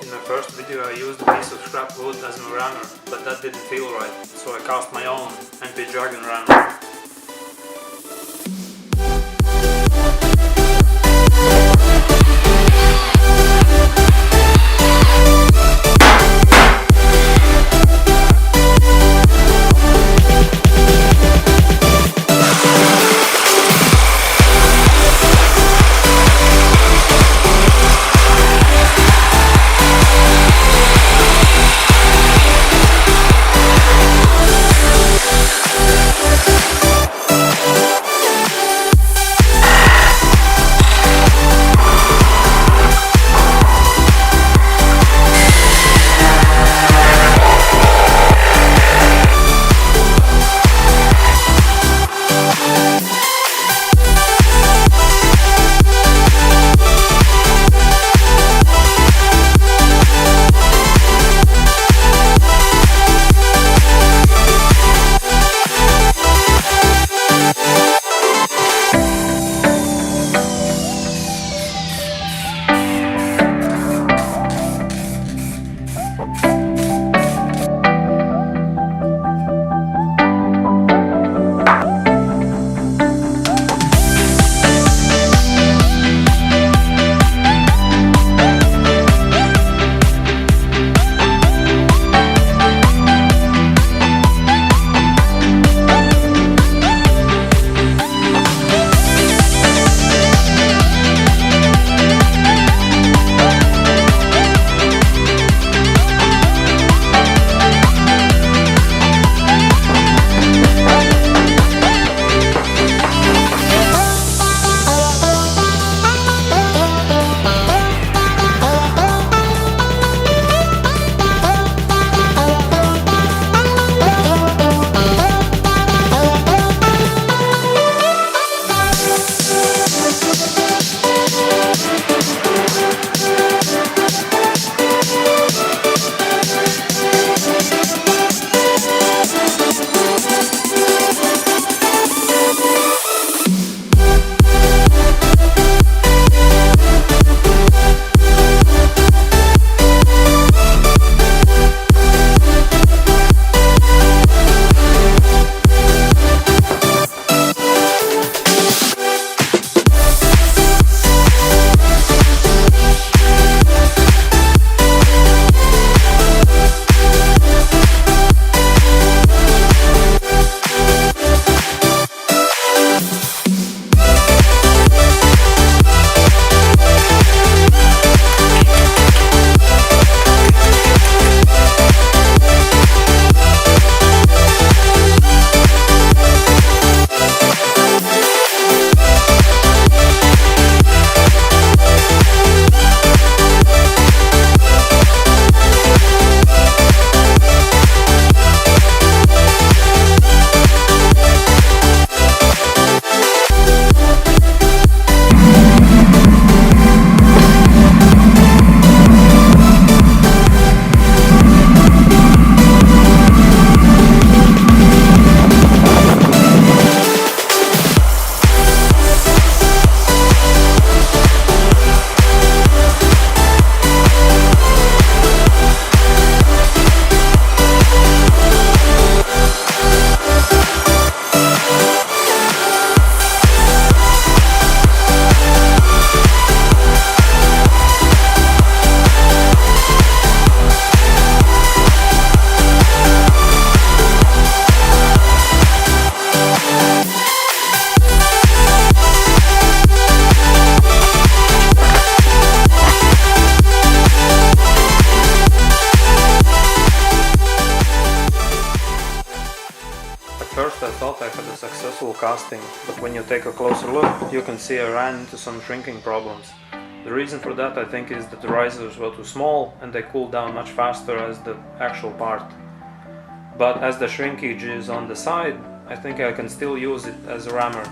In my first video I used a piece of scrap wood as my rammer, but that didn't feel right, so I cast my own MP Dragon rammer. First I thought I had a successful casting, but when you take a closer look, you can see I ran into some shrinking problems. The reason for that I think is that the risers were too small and they cool down much faster as the actual part. But as the shrinkage is on the side, I think I can still use it as a rammer.